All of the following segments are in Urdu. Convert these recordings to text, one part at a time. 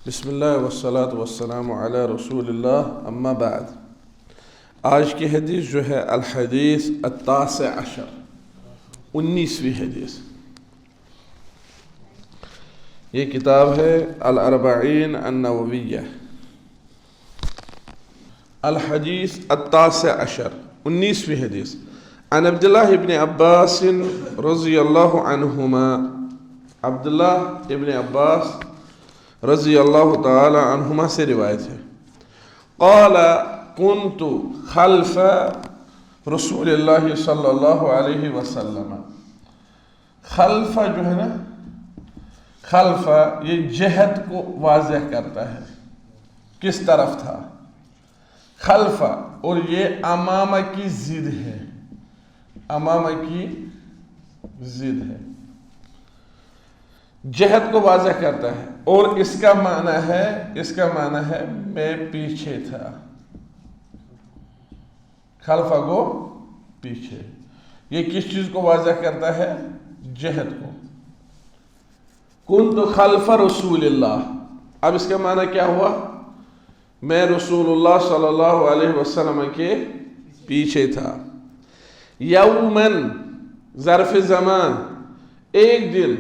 بسم اللہ والصلاة والسلام علی رسول اللہ اما بعد۔ آج کی حدیث جو ہے الحدیث التاسع عشر، 19ویں حدیث۔ یہ کتاب ہے الاربعین النوویہ۔ الحدیث التاسع عشر، 19ویں حدیث۔ عن عبداللہ ابن عباس رضی اللہ عنہما، عبداللہ ابن عباس رضی اللہ تعالی عنہما سے روایت ہے۔ قال كنت خلف رسول اللہ صلی اللہ علیہ وسلم۔ خلف جو ہے نا، خلف یہ جہت کو واضح کرتا ہے، کس طرف تھا خلف، اور یہ امامہ کی ضد ہے، امامہ کی ضد ہے، جہت کو واضح کرتا ہے۔ اور اس کا معنی ہے میں پیچھے تھا، خلفہ کو پیچھے۔ یہ کس چیز کو واضح کرتا ہے؟ جہت کو۔ کنت خلف رسول اللہ، اب اس کا معنی کیا ہوا؟ میں رسول اللہ صلی اللہ علیہ وسلم کے پیچھے تھا۔ یومن ظرف زمان، ایک دن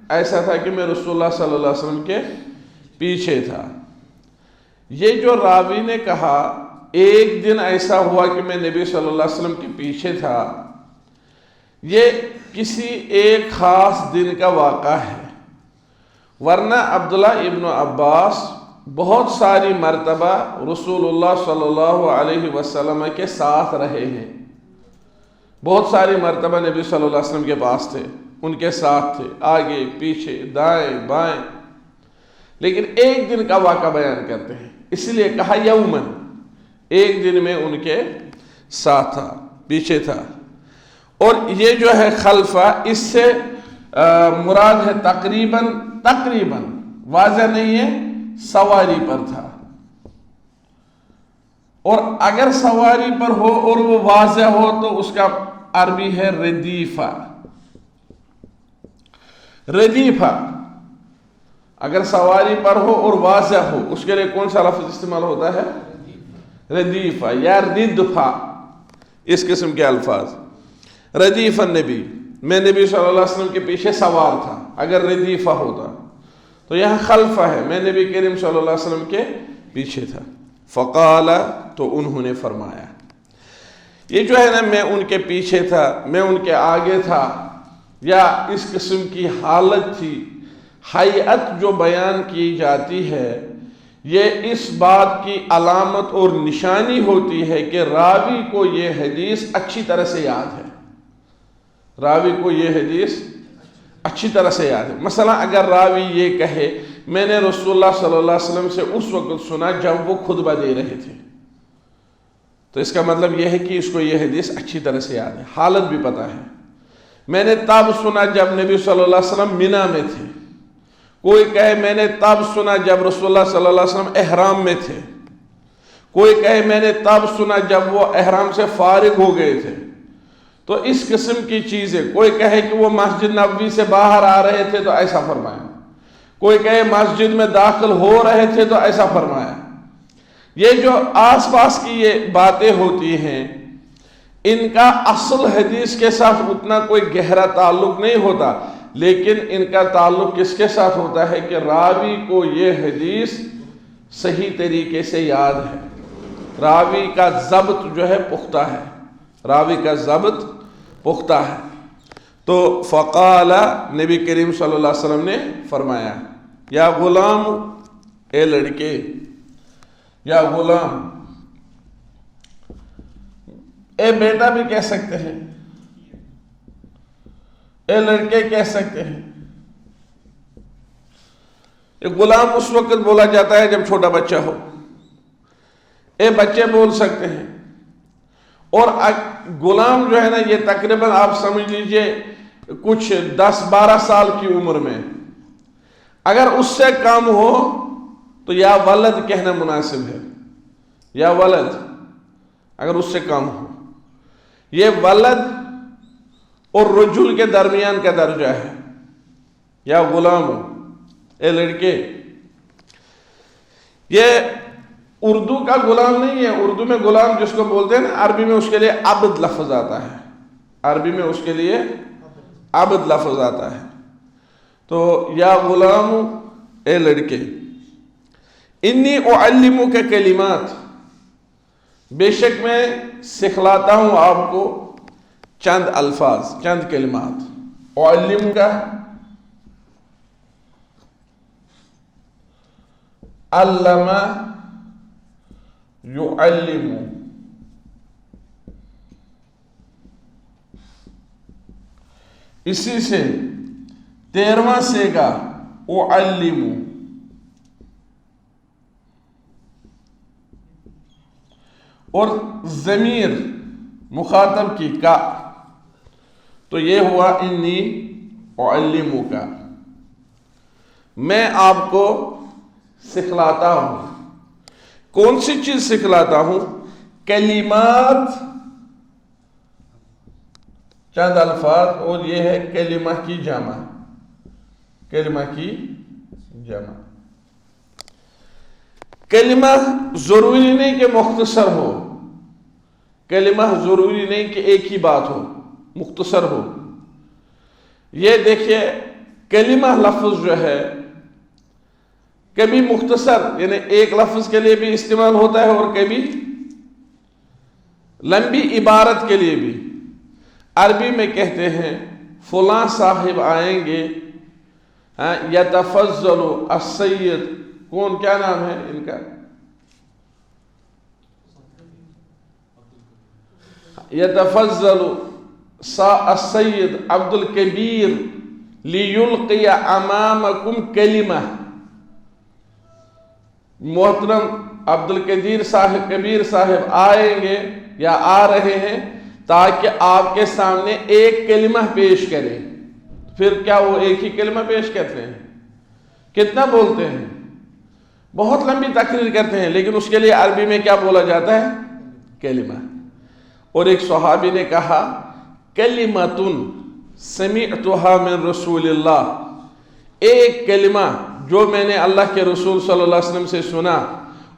ایسا تھا کہ میں رسول اللہ صلی اللہ علیہ وسلم کے پیچھے تھا۔ یہ جو راوی نے کہا ایک دن ایسا ہوا کہ میں نبی صلی اللہ علیہ وسلم کے پیچھے تھا، یہ کسی ایک خاص دن کا واقعہ ہے، ورنہ عبداللہ ابن عباس بہت ساری مرتبہ رسول اللہ صلی اللہ علیہ وسلم کے ساتھ رہے ہیں، بہت ساری مرتبہ نبی صلی اللہ علیہ وسلم کے پاس تھے، ان کے ساتھ تھے، آگے پیچھے دائیں بائیں، لیکن ایک دن کا واقعہ بیان کرتے ہیں، اس لیے کہا یومن، ایک دن میں ان کے ساتھ تھا، پیچھے تھا۔ اور یہ جو ہے خلفہ، اس سے مراد ہے تقریباً واضح نہیں ہے، سواری پر تھا۔ اور اگر سواری پر ہو اور وہ واضح ہو تو اس کا عربی ہے ردیفہ۔ ردیفہ اگر سواری پر ہو اور واضح ہو، اس کے لیے کون سا لفظ استعمال ہوتا ہے؟ ردیفہ یا ردفہ، اس قسم کے الفاظ۔ ردیف النبی، میں نبی صلی اللہ علیہ وسلم کے پیچھے سوار تھا، اگر ردیفہ ہوتا تو یہاں خلفہ ہے، میں نبی کریم صلی اللہ علیہ وسلم کے پیچھے تھا۔ فقال، تو انہوں نے فرمایا، یہ جو ہے نا میں ان کے پیچھے تھا، میں ان کے آگے تھا، یا اس قسم کی حالت تھی، حیعت جو بیان کی جاتی ہے، یہ اس بات کی علامت اور نشانی ہوتی ہے کہ راوی کو یہ حدیث اچھی طرح سے یاد ہے، راوی کو یہ حدیث اچھی طرح سے یاد ہے۔ مثلا اگر راوی یہ کہے میں نے رسول اللہ صلی اللہ علیہ وسلم سے اس وقت سنا جب وہ خطبہ دے رہے تھے، تو اس کا مطلب یہ ہے کہ اس کو یہ حدیث اچھی طرح سے یاد ہے، حالت بھی پتہ ہے۔ میں نے تب سنا جب نبی صلی اللہ علیہ وسلم مینا میں تھے، کوئی کہے میں نے تب سنا جب رسول اللہ صلی اللہ علیہ وسلم احرام میں تھے، کوئی کہے میں نے تب سنا جب وہ احرام سے فارغ ہو گئے تھے، تو اس قسم کی چیزیں، کوئی کہے کہ وہ مسجد نبوی سے باہر آ رہے تھے تو ایسا فرمایا، کوئی کہے مسجد میں داخل ہو رہے تھے تو ایسا فرمایا۔ یہ جو آس پاس کی یہ باتیں ہوتی ہیں، ان کا اصل حدیث کے ساتھ اتنا کوئی گہرا تعلق نہیں ہوتا، لیکن ان کا تعلق کس کے ساتھ ہوتا ہے کہ راوی کو یہ حدیث صحیح طریقے سے یاد ہے، راوی کا ضبط جو ہے پختہ ہے، راوی کا ضبط پختہ ہے۔ تو فقال، نبی کریم صلی اللہ علیہ وسلم نے فرمایا، یا غلام، اے لڑکے، یا غلام، اے بیٹا بھی کہہ سکتے ہیں، اے لڑکے کہہ سکتے ہیں۔ غلام اس وقت بولا جاتا ہے جب چھوٹا بچہ ہو، اے بچے بول سکتے ہیں۔ اور غلام جو ہے نا، یہ تقریباً آپ سمجھ لیجئے کچھ 10-12 سال کی عمر میں، اگر اس سے کم ہو تو یا ولد کہنا مناسب ہے، یا ولد اگر اس سے کم ہو۔ یہ ولد اور رجل کے درمیان کا درجہ ہے، یا غلام، اے لڑکے. یہ اردو کا غلام نہیں ہے. اردو میں غلام جس کو بولتے ہیں نا، عربی میں اس کے لیے عبد لفظ آتا ہے. عربی میں اس کے لیے عبد لفظ آتا ہے. تو یا غلام، اے لڑکے، انی اعلمک کلمات، بے شک میں سکھلاتا ہوں آپ کو چند الفاظ، چند کلمات. اعلمک، علم یعلم، اسی سے 13واں صیغہ اعلم. اور ضمیر مخاطب کی کا، تو یہ ہوا انی اعلمک، میں آپ کو سکھلاتا ہوں. کون سی چیز سکھلاتا ہوں؟ کلمات، چند الفاظ. اور یہ ہے کلمہ کی جمع، کلمہ کی جمع. کلمہ ضروری نہیں کہ مختصر ہو، کلمہ ضروری نہیں کہ ایک ہی بات ہو، مختصر ہو. یہ دیکھیے کلمہ لفظ جو ہے کبھی مختصر یعنی ایک لفظ کے لیے بھی استعمال ہوتا ہے، اور کبھی لمبی عبارت کے لیے بھی. عربی میں کہتے ہیں فلاں صاحب آئیں گے، یتفضل السید، کون، کیا نام ہے ان کا؟ یتفضل السید عبد الکبیر لیلقی امامکم کلمہ. محترم عبد القدیر صاحب، کبیر صاحب آئیں گے یا آ رہے ہیں تاکہ آپ کے سامنے ایک کلمہ پیش کریں. پھر کیا وہ ایک ہی کلمہ پیش کرتے ہیں؟ کتنا بولتے ہیں؟ بہت لمبی تقریر کرتے ہیں، لیکن اس کے لیے عربی میں کیا بولا جاتا ہے؟ کلمہ. اور ایک صحابی نے کہا کلمتن سمعتها من رسول اللہ، ایک کلمہ جو میں نے اللہ کے رسول صلی اللہ علیہ وسلم سے سنا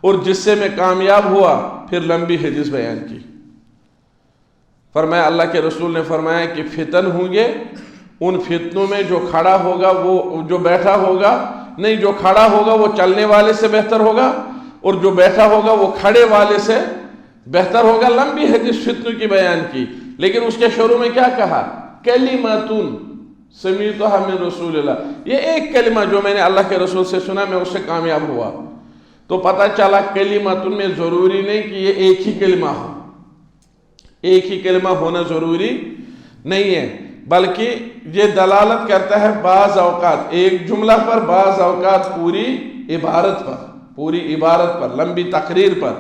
اور جس سے میں کامیاب ہوا. پھر لمبی حدیث بیان کی. فرمایا اللہ کے رسول نے فرمایا کہ فتن ہوں گے، ان فتنوں میں جو کھڑا ہوگا وہ جو بیٹھا ہوگا نہیں، جو کھڑا ہوگا وہ چلنے والے سے بہتر ہوگا، اور جو بیٹھا ہوگا وہ کھڑے والے سے بہتر ہوگا. لمبی حدیث فتنوں کی بیان کی، لیکن اس کے شروع میں کیا کہا؟ کلمتن سمیعتها من رسول اللہ. یہ ایک کلمہ جو میں نے اللہ کے رسول سے سنا، میں اس سے کامیاب ہوا. تو پتہ چلا کلمتن میں ضروری نہیں کہ یہ ایک ہی کلمہ ہو، ایک ہی کلمہ ہونا ضروری نہیں ہے، بلکہ یہ دلالت کرتا ہے بعض اوقات ایک جملہ پر، بعض اوقات پوری عبارت پر، پوری عبارت پر، لمبی تقریر پر.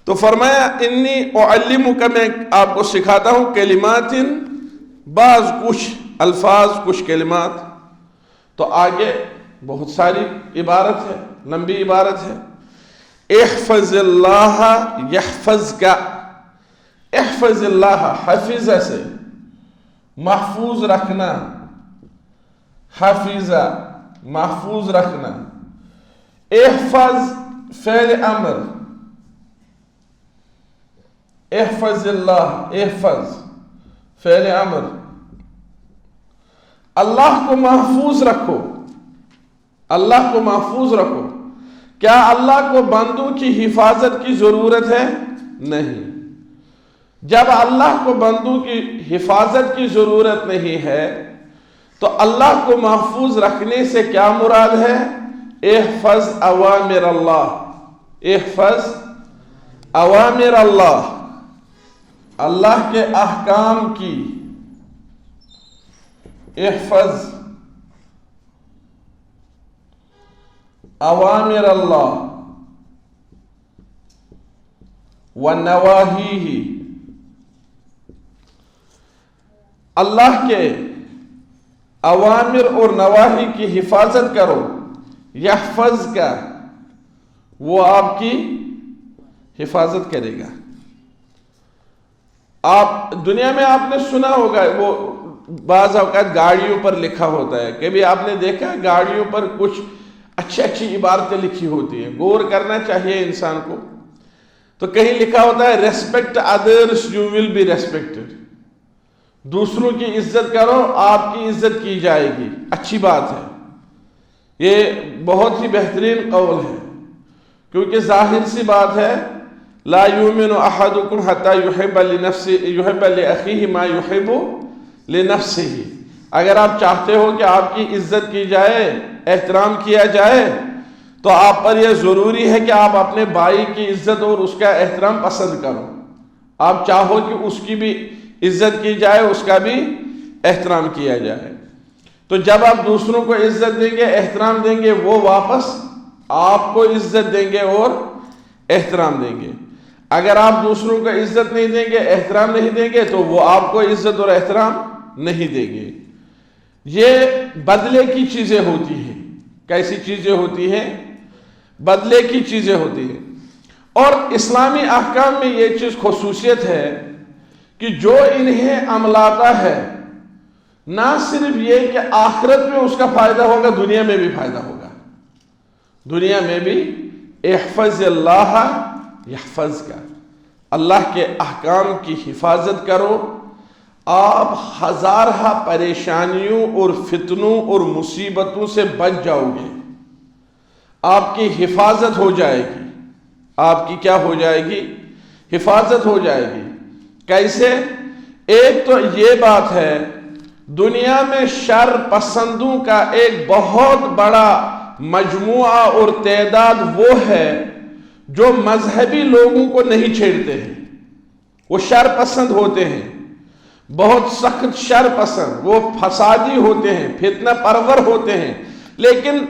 تو فرمایا انی اعلمک، میں آپ کو سکھاتا ہوں کلمات، بعض کچھ الفاظ، کچھ کلمات. تو آگے بہت ساری عبارت ہے، لمبی عبارت ہے. احفظ اللہ یحفظک، احفظ اللہ، حفظ سے محفوظ رکھنا، حفظ محفوظ رکھنا. احفظ فعل امر، احفظ اللہ، احفظ فعل امر. اللہ کو محفوظ رکھو، اللہ کو محفوظ رکھو. کیا اللہ کو بندوں کی حفاظت کی ضرورت ہے؟ نہیں. جب اللہ کو بندوں کی حفاظت کی ضرورت نہیں ہے تو اللہ کو محفوظ رکھنے سے کیا مراد ہے؟ احفظ اوامر اللہ، احفظ اوامر اللہ، اللہ کے احکام کی. احفظ اوامر اللہ ونواہیہ، اللہ کے اوامر اور نواہی کی حفاظت کرو. یحفظ کا، وہ آپ کی حفاظت کرے گا. آپ دنیا میں آپ نے سنا ہوگا وہ بعض اوقات گاڑیوں پر لکھا ہوتا ہے، کبھی آپ نے دیکھا گاڑیوں پر کچھ اچھی عبارتیں لکھی ہوتی ہیں، غور کرنا چاہیے انسان کو. تو کہیں لکھا ہوتا ہے respect others you will be respected, دوسروں کی عزت کرو آپ کی عزت کی جائے گی. اچھی بات ہے، یہ بہت ہی بہترین قول ہے، کیونکہ ظاہر سی بات ہے لا یؤمن احدکم حتی یحب لأخیہ ما یحب لنفسہ. اگر آپ چاہتے ہو کہ آپ کی عزت کی جائے، احترام کیا جائے، تو آپ پر یہ ضروری ہے کہ آپ اپنے بھائی کی عزت اور اس کا احترام پسند کرو. آپ چاہو کہ اس کی بھی عزت کی جائے، اس کا بھی احترام کیا جائے. تو جب آپ دوسروں کو عزت دیں گے، احترام دیں گے، وہ واپس آپ کو عزت دیں گے اور احترام دیں گے. اگر آپ دوسروں کو عزت نہیں دیں گے، احترام نہیں دیں گے، تو وہ آپ کو عزت اور احترام نہیں دیں گے. یہ بدلے کی چیزیں ہوتی ہیں. کیسی چیزیں ہوتی ہیں؟ بدلے کی چیزیں ہوتی ہیں. اور اسلامی احکام میں یہ چیز خصوصیت ہے کہ جو انہیں عملاتا ہے، نہ صرف یہ کہ آخرت میں اس کا فائدہ ہوگا، دنیا میں بھی فائدہ ہوگا. دنیا میں بھی احفظ اللہ یحفظ کا، اللہ کے احکام کی حفاظت کرو، آپ ہزارہ پریشانیوں اور فتنوں اور مصیبتوں سے بچ جاؤ گے. آپ کی حفاظت ہو جائے گی. آپ کی کیا ہو جائے گی؟ حفاظت ہو جائے گی. کیسے؟ ایک تو یہ بات ہے، دنیا میں شر پسندوں کا ایک بہت بڑا مجموعہ اور تعداد وہ ہے جو مذہبی لوگوں کو نہیں چھیڑتے ہیں. وہ شر پسند ہوتے ہیں، بہت سخت شر پسند، وہ فسادی ہوتے ہیں، فتنہ پرور ہوتے ہیں، لیکن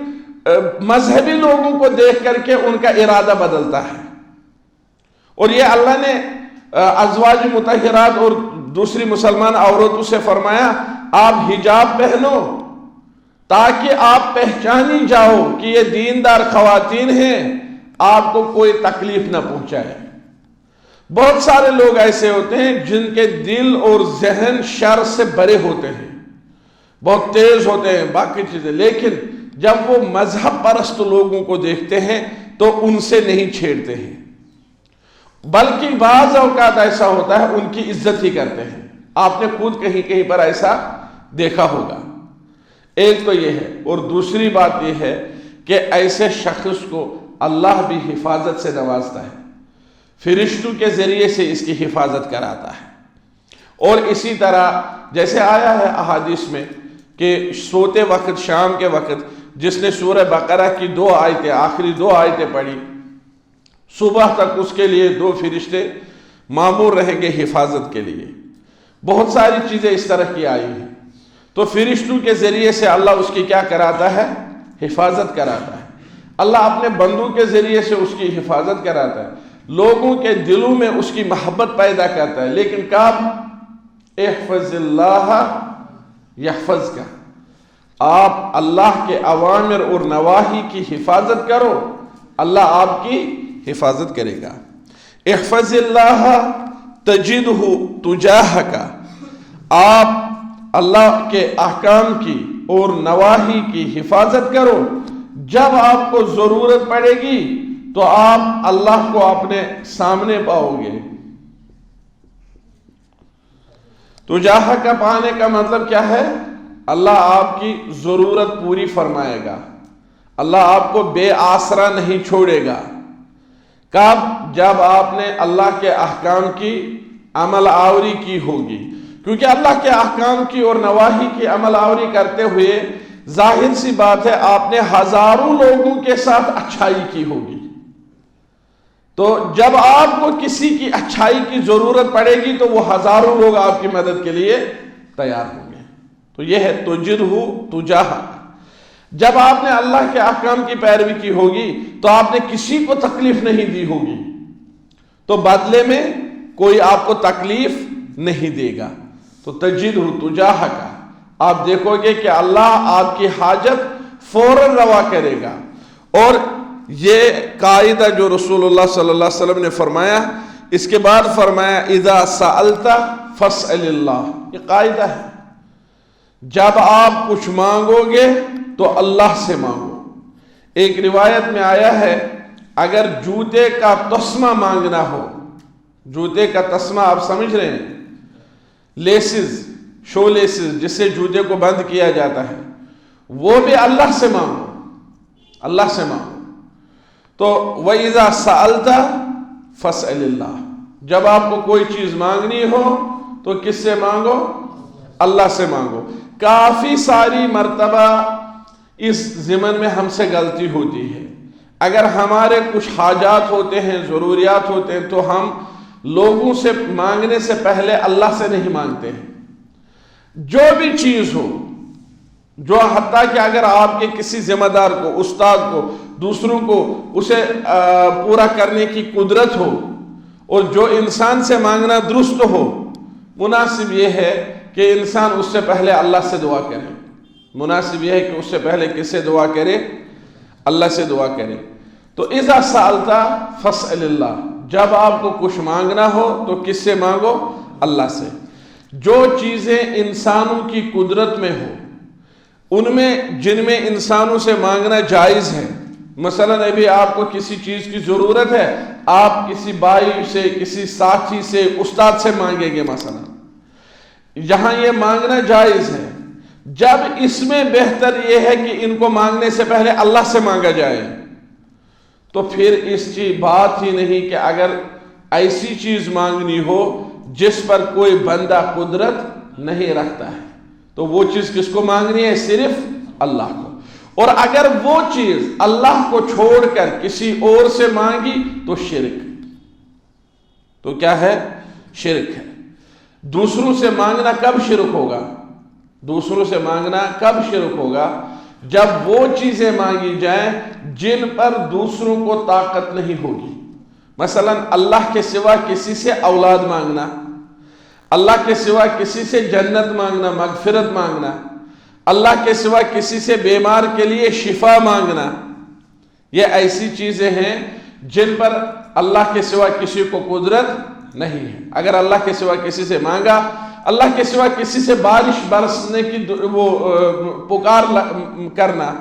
مذہبی لوگوں کو دیکھ کر کے ان کا ارادہ بدلتا ہے. اور یہ اللہ نے ازواج مطہرات اور دوسری مسلمان عورتوں سے فرمایا آپ حجاب پہنو تاکہ آپ پہچانی جاؤ کہ یہ دیندار خواتین ہیں، آپ کو کوئی تکلیف نہ پہنچائے. بہت سارے لوگ ایسے ہوتے ہیں جن کے دل اور ذہن شر سے بھرے ہوتے ہیں، بہت تیز ہوتے ہیں باقی چیزیں، لیکن جب وہ مذہب پرست لوگوں کو دیکھتے ہیں تو ان سے نہیں چھیڑتے ہیں، بلکہ بعض اوقات ایسا ہوتا ہے ان کی عزت ہی کرتے ہیں. آپ نے خود کہیں پر ایسا دیکھا ہوگا. ایک تو یہ ہے، اور دوسری بات یہ ہے کہ ایسے شخص کو اللہ بھی حفاظت سے نوازتا ہے، فرشتوں کے ذریعے سے اس کی حفاظت کراتا ہے. اور اسی طرح جیسے آیا ہے احادیث میں کہ سوتے وقت، شام کے وقت جس نے سورہ بقرہ کی 2 آیتیں، آخری 2 آیتیں پڑھی، صبح تک اس کے لیے 2 فرشتے مامور رہیں گے حفاظت کے لیے. بہت ساری چیزیں اس طرح کی آئی ہیں. تو فرشتوں کے ذریعے سے اللہ اس کی کیا کراتا ہے؟ حفاظت کراتا ہے. اللہ اپنے بندوں کے ذریعے سے اس کی حفاظت کراتا ہے، لوگوں کے دلوں میں اس کی محبت پیدا کرتا ہے. لیکن کب؟ احفظ اللہ یحفظ کا، آپ اللہ کے اوامر اور نواہی کی حفاظت کرو، اللہ آپ کی حفاظت کرے گا. احفظ اللہ تجدہ تجاہک، آپ اللہ کے احکام کی اور نواہی کی حفاظت کرو، جب آپ کو ضرورت پڑے گی تو آپ اللہ کو اپنے سامنے پاؤ گے. تجاہک پانے کا مطلب کیا ہے؟ اللہ آپ کی ضرورت پوری فرمائے گا، اللہ آپ کو بے آسرا نہیں چھوڑے گا. کب؟ جب آپ نے اللہ کے احکام کی عمل آوری کی ہوگی. کیونکہ اللہ کے احکام کی اور نواہی کی عمل آوری کرتے ہوئے ظاہر سی بات ہے آپ نے ہزاروں لوگوں کے ساتھ اچھائی کی ہوگی. تو جب آپ کو کسی کی اچھائی کی ضرورت پڑے گی تو وہ ہزاروں لوگ آپ کی مدد کے لیے تیار ہوں گے. تو یہ ہے تجدہ تجاہ. جب آپ نے اللہ کے احکام کی پیروی کی ہوگی تو آپ نے کسی کو تکلیف نہیں دی ہوگی، تو بدلے میں کوئی آپ کو تکلیف نہیں دے گا. تو تجدہ تجاہ کا آپ دیکھو گے کہ اللہ آپ کی حاجت فوراً روا کرے گا. اور یہ قاعدہ جو رسول اللہ صلی اللہ علیہ وسلم نے فرمایا، اس کے بعد فرمایا اذا سألت فاسأل اللہ، یہ قاعدہ ہے جب آپ کچھ مانگو گے تو اللہ سے مانگو۔ ایک روایت میں آیا ہے اگر جوتے کا تسمہ مانگنا ہو، جوتے کا تسمہ آپ سمجھ رہے ہیں، لیسز، شو لیسز جس سے جوتے کو بند کیا جاتا ہے، وہ بھی اللہ سے مانگو، اللہ سے مانگو۔ تو وَإِذَا سَأَلْتَ فَاسْأَلِ اللَّهِ، جب آپ کو کوئی چیز مانگنی ہو تو کس سے مانگو؟ اللہ سے مانگو۔ کافی ساری مرتبہ اس ضمن میں ہم سے غلطی ہوتی ہے۔ اگر ہمارے کچھ حاجات ہوتے ہیں، ضروریات ہوتے ہیں، تو ہم لوگوں سے مانگنے سے پہلے اللہ سے نہیں مانگتے ہیں۔ جو بھی چیز ہو، جو حتیٰ کہ اگر آپ کے کسی ذمہ دار کو، استاد کو، دوسروں کو اسے پورا کرنے کی قدرت ہو، اور جو انسان سے مانگنا درست ہو، مناسب یہ ہے کہ انسان اس سے پہلے اللہ سے دعا کرے۔ مناسب یہ ہے کہ اس سے پہلے کس سے دعا کرے؟ اللہ سے دعا کرے۔ تو اذا سألت فاسأل اللہ، جب آپ کو کچھ مانگنا ہو تو کس سے مانگو؟ اللہ سے۔ جو چیزیں انسانوں کی قدرت میں ہو، ان میں جن میں انسانوں سے مانگنا جائز ہے، مثلا ابھی آپ کو کسی چیز کی ضرورت ہے، آپ کسی بھائی سے، کسی ساتھی سے، استاد سے مانگیں گے مثلا، یہاں یہ مانگنا جائز ہے۔ جب اس میں بہتر یہ ہے کہ ان کو مانگنے سے پہلے اللہ سے مانگا جائے، تو پھر اس کی بات ہی نہیں کہ اگر ایسی چیز مانگنی ہو جس پر کوئی بندہ قدرت نہیں رکھتا ہے، تو وہ چیز کس کو مانگنی ہے؟ صرف اللہ کو۔ اور اگر وہ چیز اللہ کو چھوڑ کر کسی اور سے مانگی تو شرک۔ تو کیا ہے؟ شرک ہے۔ دوسروں سے مانگنا کب شرک ہوگا؟ دوسروں سے مانگنا کب شرک ہوگا؟ جب وہ چیزیں مانگی جائیں جن پر دوسروں کو طاقت نہیں ہوگی۔ مثلا اللہ کے سوا کسی سے اولاد مانگنا، اللہ کے سوا کسی سے جنت مانگنا، مغفرت مانگنا، اللہ کے سوا کسی سے بیمار کے لیے شفا مانگنا، یہ ایسی چیزیں ہیں جن پر اللہ کے سوا کسی کو قدرت نہیں ہے۔ اگر اللہ کے سوا کسی سے مانگا، اللہ کے سوا کسی سے بارش برسنے کی وہ پکار کرنا،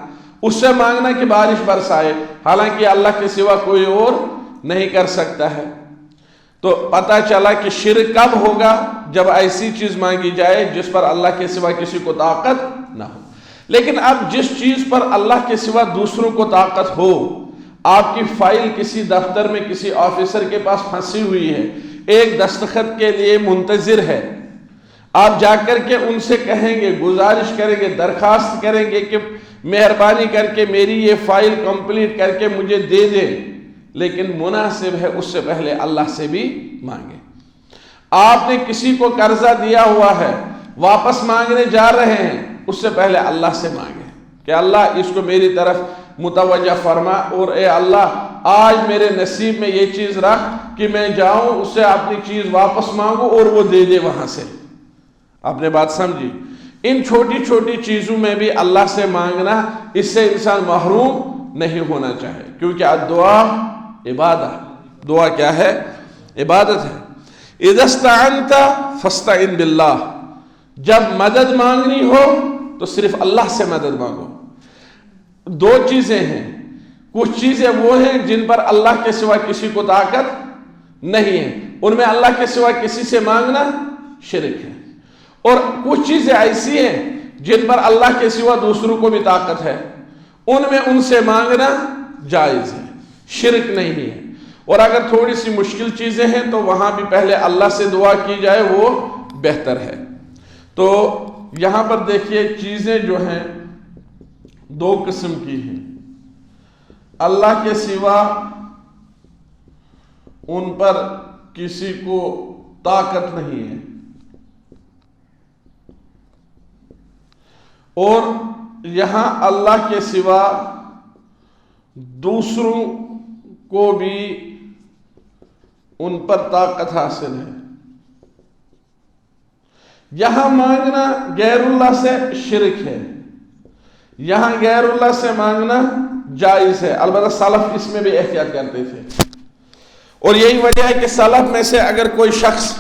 اس سے مانگنا کہ بارش برسائے، حالانکہ اللہ کے سوا کوئی اور نہیں کر سکتا ہے، تو پتہ چلا کہ شرک کب ہوگا؟ جب ایسی چیز مانگی جائے جس پر اللہ کے سوا کسی کو طاقت نہ ہو۔ لیکن اب جس چیز پر اللہ کے سوا دوسروں کو طاقت ہو، آپ کی فائل کسی دفتر میں کسی آفیسر کے پاس پھنسی ہوئی ہے، ایک دستخط کے لیے منتظر ہے، آپ جا کر کے ان سے کہیں گے، گزارش کریں گے، درخواست کریں گے کہ مہربانی کر کے میری یہ فائل کمپلیٹ کر کے مجھے دے دیں، لیکن مناسب ہے اس سے پہلے اللہ سے بھی مانگیں۔ آپ نے کسی کو قرضہ دیا ہوا ہے، واپس مانگنے جا رہے ہیں، اس سے پہلے اللہ سے مانگیں کہ اللہ اس کو میری طرف متوجہ فرما، اور اے اللہ آج میرے نصیب میں یہ چیز رکھ کہ میں جاؤں اس سے اپنی چیز واپس مانگوں اور وہ دے دے وہاں سے۔ آپ نے بات سمجھی؟ ان چھوٹی چھوٹی چیزوں میں بھی اللہ سے مانگنا، اس سے انسان محروم نہیں ہونا چاہے، کیونکہ دعا عبادت، دعا کیا ہے؟ عبادت ہے۔ اذا استعنت فاستعن باللہ، جب مدد مانگنی ہو تو صرف اللہ سے مدد مانگو۔ دو چیزیں ہیں، کچھ چیزیں وہ ہیں جن پر اللہ کے سوا کسی کو طاقت نہیں ہے، ان میں اللہ کے سوا کسی سے مانگنا شرک ہے، اور کچھ چیزیں ایسی ہیں جن پر اللہ کے سوا دوسروں کو بھی طاقت ہے، ان میں ان سے مانگنا جائز ہے، شرک نہیں ہے۔ اور اگر تھوڑی سی مشکل چیزیں ہیں تو وہاں بھی پہلے اللہ سے دعا کی جائے، وہ بہتر ہے۔ تو یہاں پر دیکھیے چیزیں جو ہیں دو قسم کی ہیں، اللہ کے سوا ان پر کسی کو طاقت نہیں ہے، اور یہاں اللہ کے سوا دوسروں کو بھی ان پر طاقت حاصل ہے۔ یہاں مانگنا غیر اللہ سے شرک ہے، یہاں غیر اللہ سے مانگنا جائز ہے، البتہ سلف اس میں بھی احتیاط کرتے تھے، اور یہی وجہ ہے کہ سلف میں سے اگر کوئی شخص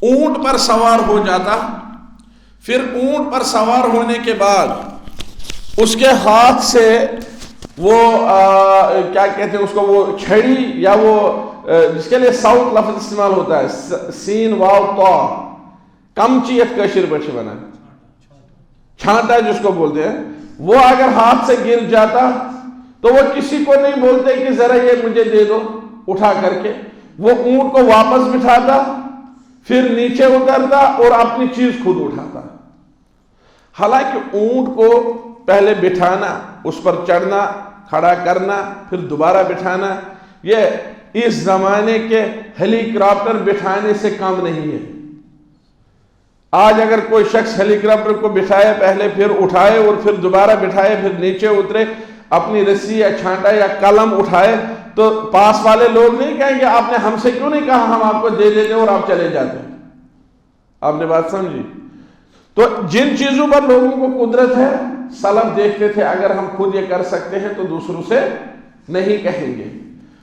اونٹ پر سوار ہو جاتا، پھر اونٹ پر سوار ہونے کے بعد اس کے ہاتھ سے وہ کیا کہتے ہیں اس کو، وہ چھڑی یا وہ جس کے لیے ساؤتھ لفظ استعمال ہوتا ہے، سین واو تو کمچیت کشیر پہ بنا چھانٹا جس کو بولتے ہیں، وہ اگر ہاتھ سے گر جاتا تو وہ کسی کو نہیں بولتے کہ ذرا یہ مجھے دے دو اٹھا کر کے، وہ اونٹ کو واپس بٹھاتا، پھر نیچے اترتا اور اپنی چیز خود اٹھاتا۔ حالانکہ اونٹ کو پہلے بٹھانا، اس پر چڑھنا، کھڑا کرنا، پھر دوبارہ بٹھانا، یہ اس زمانے کے ہیلی کاپٹر بٹھانے سے کم نہیں ہے۔ آج اگر کوئی شخص ہیلی کاپٹر کو بٹھائے، پہلے پھر اٹھائے اور پھر دوبارہ بٹھائے، پھر نیچے اترے، اپنی رسی یا چھانٹا یا قلم اٹھائے، تو پاس والے لوگ نہیں کہیں گے آپ نے ہم سے کیوں نہیں کہا، ہم آپ کو دے دیتے اور آپ چلے جاتے۔ آپ نے بات سمجھی؟ تو جن چیزوں پر لوگوں کو قدرت ہے، سلف دیکھتے تھے اگر ہم خود یہ کر سکتے ہیں تو دوسروں سے نہیں کہیں گے۔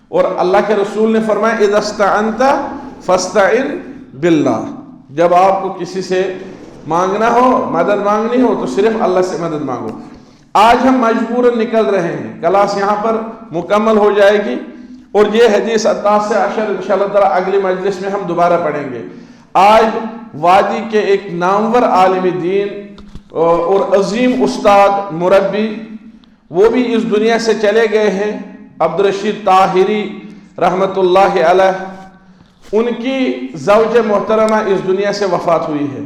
اور اللہ کے رسول نے فرمایا اذا استعنت فاستعن باللہ، جب آپ کو کسی سے مانگنا ہو، مدد مانگنی ہو تو صرف اللہ سے مدد مانگو۔ آج ہم مجبوراً نکل رہے ہیں، کلاس یہاں پر مکمل ہو جائے گی اور یہ حدیث 18 انشاءاللہ تعالی اگلی مجلس میں ہم دوبارہ پڑھیں گے۔ آج وادی کے ایک نامور عالم دین اور عظیم استاد مربی، وہ بھی اس دنیا سے چلے گئے ہیں، عبدالرشید طاہری رحمت اللہ علیہ، ان کی زوج محترمہ اس دنیا سے وفات ہوئی ہے،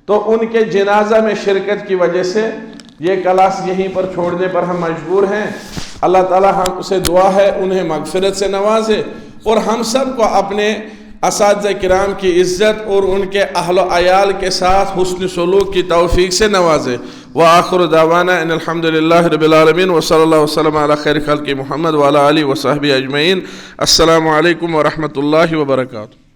تو ان کے جنازہ میں شرکت کی وجہ سے یہ کلاس یہیں پر چھوڑنے پر ہم مجبور ہیں۔ اللہ تعالی ہم سے دعا ہے انہیں مغفرت سے نوازے اور ہم سب کو اپنے اساتذہ کرام کی عزت اور ان کے اہل و عیال کے ساتھ حسن سلوک کی توفیق سے نوازے۔ وآخر دعوانا ان الحمدللہ رب العالمین وصلی اللہ وسلم علی خیر خلق محمد وعلی آلہ وصحبہ اجمعین۔ السلام علیکم ورحمۃ اللہ وبرکاتہ۔